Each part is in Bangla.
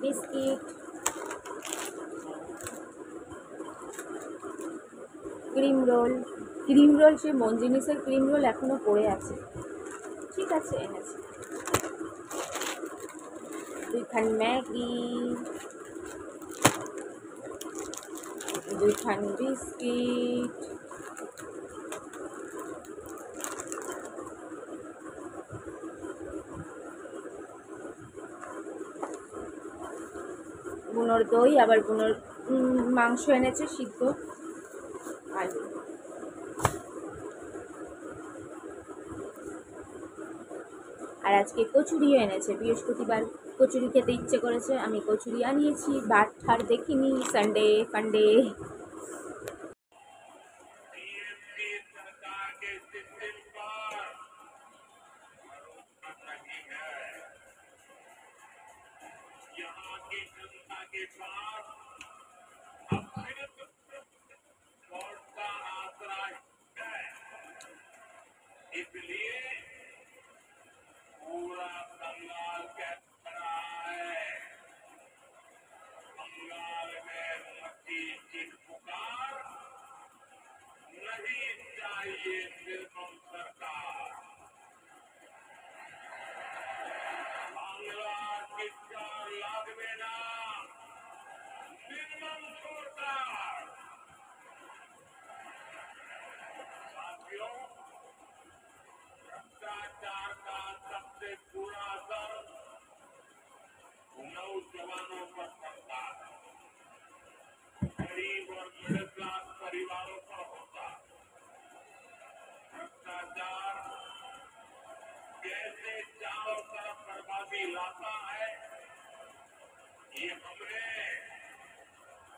Biscuit, cream roll. Cream roll, সে মন জিনিসের ক্রিম রোল এখনো পড়ে আছে। ঠিক আছে, এনেছি। 2 খান ম্যাগি, 2 খান বিস্কিট, বুনোর দই, আবার বুনোর মাংস এনেছে সিদ্ধ, আলু। আর আজকে কচুরিও এনেছে, বৃহস্পতিবার কচুরি খেতে ইচ্ছে করেছে, আমি কচুরি আনিয়েছি। বার ঠার দেখিনি, সানডে ফান্ডে। नौजवानों पर पड़ता है, गरीब और मिडिल क्लास परिवारों पर होता है। भ्रष्टाचार कैसे चारों तरफ बर्बादी लाता है, ये हमने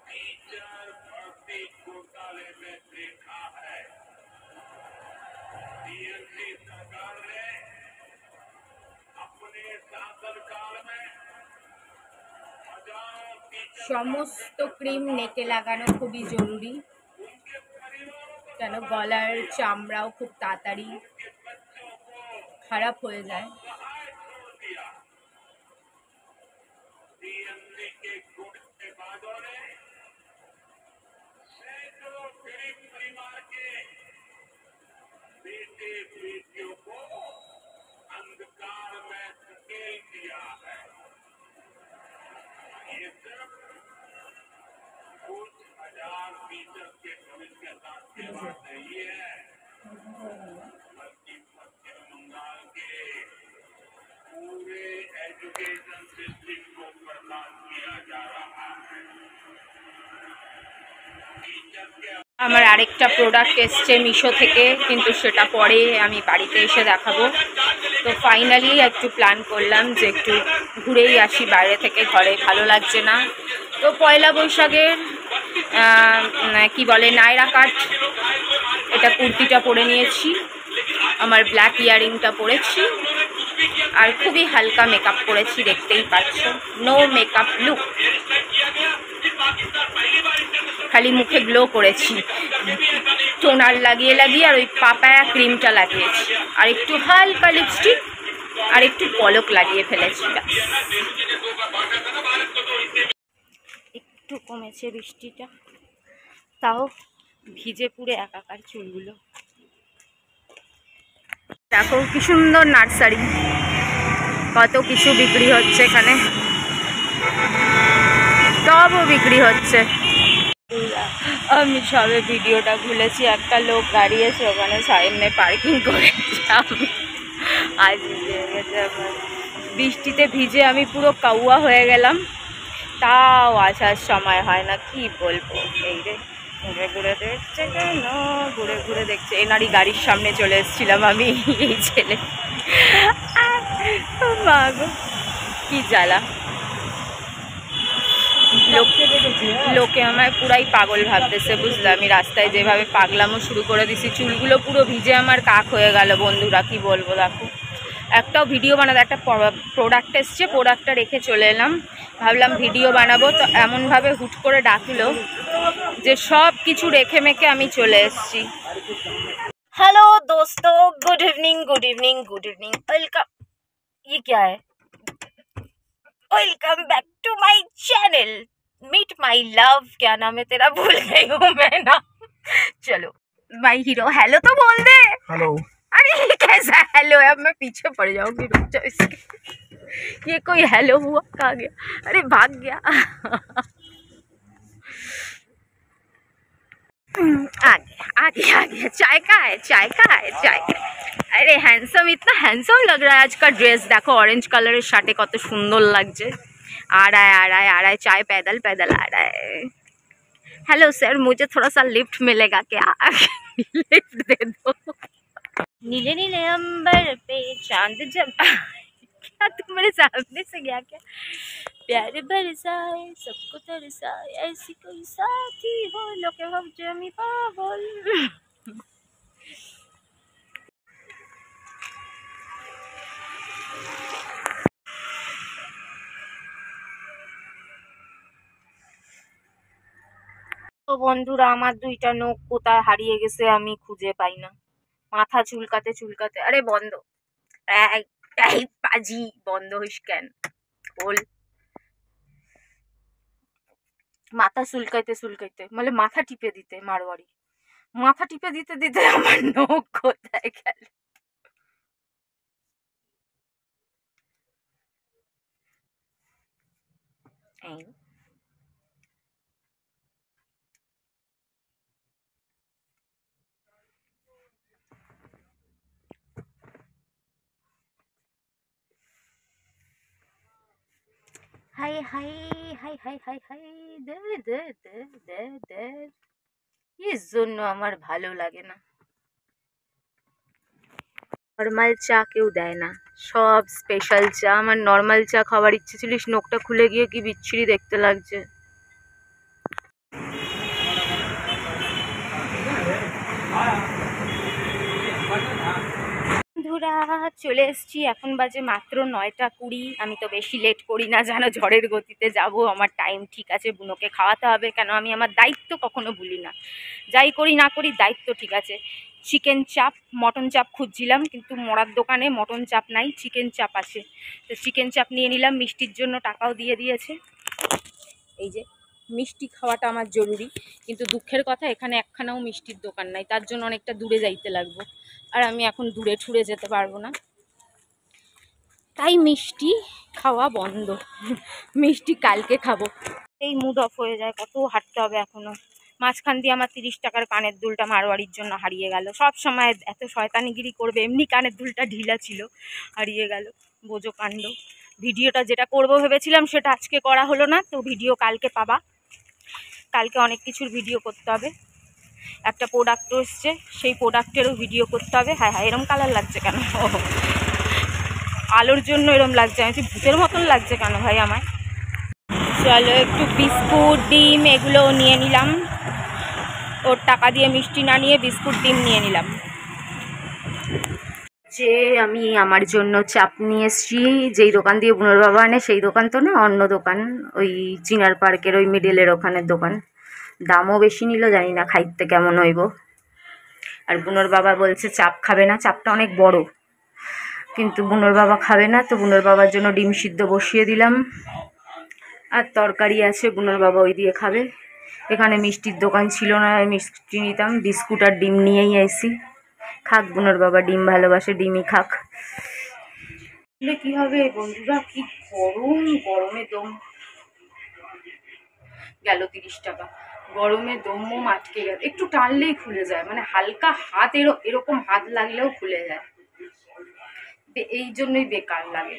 टीचर भर्ती घोटाले में देखा है। टीएमसी सरकार ने अपने शासनकाल में সমস্ত ক্রিম নেকে লাগানো খুবই জরুরি, কেন গলার চামড়াও খুব তাড়াতাড়ি খারাপ হয়ে যায়। पूरे एजुकेशन सिस्टम को बर्बाद किया जा रहा है। আমার আরেকটা প্রোডাক্ট এসছে মিশো থেকে, কিন্তু সেটা পরে আমি বাড়িতে এসে দেখাবো। তো ফাইনালি একটু প্ল্যান করলাম যে একটু ঘুরেই আসি বাইরে থেকে, ঘরে ভালো লাগছে না। তো পয়লা বৈশাখের কি বলে নায়রা কাট, এটা কুর্তিটা পরে নিয়েছি, আমার ব্ল্যাক ইয়ারিংটা পরেছি, আর খুবই হালকা মেকআপ করেছি, দেখতেই পাচ্ছ, নো মেকআপ লুক, খালি মুখে গ্লো করেছি, টোনার লাগিয়ে লাগিয়ে আর ওই পাপায়া ক্রিমটা লাগিয়েছি, আর একটু হালকা লিপস্টিক আর একটু পলক লাগিয়ে ফেলেছি। একটু কমেছে বৃষ্টিটা, তাও ভিজে পুড়ে একাকার চুলগুলো। দেখো কি সুন্দর নার্সারি, কত কিছু বিক্রি হচ্ছে এখানে, সবও বিক্রি হচ্ছে। আমি সবে ভিডিওটা খুলেছি, একটা লোক দাঁড়িয়েছে ওখানে সামনে পার্কিং করেছে। আমি আজ বৃষ্টিতে ভিজে আমি পুরো কাউয়া হয়ে গেলাম, তাও আসার সময় হয় না, কি বলবো। এই রে ঘুরে ঘুরে দেখছে কেন, ঘুরে ঘুরে দেখছে। এনারই গাড়ির সামনে চলে এসেছিলাম আমি, এই ছেলে, মা গো কি জ্বালা। লোকে আমায় পুরাই পাগল ভাবতেছে, বুঝলে। আমি রাস্তায় যেভাবে পাগলামো শুরু করে দিছি, চুলগুলো পুরো ভিজে আমার কাক হয়ে গেল বন্ধুরা, কি বলবো। দেখো একটাও ভিডিও বানাবো, একটা প্রোডাক্ট এসছে, প্রোডাক্টটা রেখে চলে এলাম, ভাবলাম ভিডিও বানাবো, তো এমনভাবে হুট করে ডাকলো যে সব কিছু রেখে মেখে আমি চলে এসেছি। हेलो दोस्तों, good evening good evening good evening, welcome. ये क्या है? Welcome back to my channel meet my love. क्या नाम है तेरा? भूल गई हूँ मैं ना। चलो माय हीरो हेलो तो बोल दे। हेलो। अरे ये कैसा हेलो है? अब मैं पीछे पड़ जाऊंगी, रुक जाओ इसके। ये कोई हेलो हुआ? कहाँ गया? अरे भाग गया। आ गया। चाय का है, चाय का है, चाय का है। अरे हैंडसम, इतना हैंडसम लग रहा है आज का ड्रेस। देखो ऑरेंज कलर শার্টে কত সুন্দর লাগছে। आ रहा है चाय पैदल पैदल आ रहा है। हेलो सर, मुझे थोड़ा सा लिफ्ट मिलेगा क्या? लिफ्ट दे दो। नीले नीले अंबर पे चांद जब क्या तुम मेरे सामने से गया क्या? प्यार बरसाए सबको तरसाए ऐसी कोई साथी हो लोके हम जमी पागल। তো বন্ধুরা, আমার দুইটা নখ কোথায় হারিয়ে গেছে আমি খুঁজে পাই না। মাথা চুলকাতে চুলকাতে, আরে বন্ধ, এই পাজি বন্ধ হইস কেন? বল। মাথা চুলকাইতে চুলকাইতে মানে মাথা টিপে দিতে মারোয়ারি, মাথা টিপে দিতে দিতে আমার নখ কোথায় গেল? হাই হাই হাই হাই হাই হাই দে দে দে দে দে। এর জন্য আমার ভালো লাগে না। নর্মাল চা কেউ দেয় না, সব স্পেশাল চা। আমার নর্মাল চা খাওয়ার ইচ্ছে ছিল, নখটা খুলে গিয়ে কি বিচ্ছিরি দেখতে লাগছে। বন্ধুরা চলে এসছি, এখন বাজে মাত্র 9টা 20। আমি তো বেশি লেট করি না জানো, ঝড়ের গতিতে যাব। আমার টাইম ঠিক আছে, বুনোকে খাওয়াতে হবে, কেন আমি আমার দায়িত্ব কখনো ভুলি না। যাই করি না করি দায়িত্ব ঠিক আছে। চিকেন চাপ, মটন চাপ খুঁজছিলাম, কিন্তু মরার দোকানে মটন চাপ নাই, চিকেন চাপ আছে। তো চিকেন চাপ নিয়ে নিলাম, মিষ্টির জন্য টাকাও দিয়ে দিয়েছে। এই যে মিষ্টি খাওয়াটা আমার জরুরি, কিন্তু দুঃখের কথা এখানে একখানাও মিষ্টির দোকান নাই, তার জন্য অনেকটা দূরে যাইতে লাগবে। আর আমি এখন দূরে ঠুরে যেতে পারবো না, তাই মিষ্টি খাওয়া বন্ধ। মিষ্টি কালকে খাবো। এই মুড অফ হয়ে যায়, কত হাঁটতে হবে এখনো। মাঝখান দিয়ে আমার 30 টাকার কানের দুলটা মারোয়ারির জন্য হারিয়ে গেল। সব সময় এত শয়তানিগিরি করবে, এমনি কানের দুলটা ঢিলা ছিল, হারিয়ে গেল। বোঝো কাণ্ড। ভিডিওটা যেটা করবো ভেবেছিলাম সেটা আজকে করা হলো না, তো ভিডিও কালকে পাবা। কালকে অনেক কিছুর ভিডিও করতে হবে। একটা প্রোডাক্ট এসছে, সেই প্রোডাক্টেরও ভিডিও করতে হবে। হ্যাঁ হ্যাঁ, এরম কালার লাগছে কেন? আলোর জন্য এরম লাগছে, আমি ভূতের মতন লাগছে কেন ভাই আমায়? চলো একটু বিস্কুট ডিম এগুলো নিয়ে নিলাম। ওর টাকা দিয়ে মিষ্টি না নিয়ে বিস্কুট ডিম নিয়ে নিলাম। যে আমি আমার জন্য চাপ নিয়ে এসছি, যেই দোকান দিয়ে বুনোর বাবা আনে সেই দোকান তো না, অন্য দোকান, ওই চিনার পার্কের ওই মিডলের ওখানের দোকান। দামও বেশি নিল, জানি না খাইতে কেমন হইব। আর বুনোর বাবা বলছে চাপ খাবে না, চাপটা অনেক বড়, কিন্তু বুনোর বাবা খাবে না। তো বুনোর বাবার জন্য ডিম সিদ্ধ বসিয়ে দিলাম, আর তরকারি আছে, বুনোর বাবা ওই দিয়ে খাবে। এখানে মিষ্টির দোকান ছিল না, মিষ্টি নিতাম, বিস্কুট আর ডিম নিয়েই আইসি। খাক বুনোর বাবা, ডিম ভালোবাসে, ডিমই খাক। কি হবে বন্ধুরা, কি গরম, গরমে দম গেল। 30 টাকা গরমে দমও আটকে গেল। একটু টানলেই খুলে যায়, মানে হালকা হাত এরকম হাত লাগলেও খুলে যায়। এই জন্যই বেকার লাগে।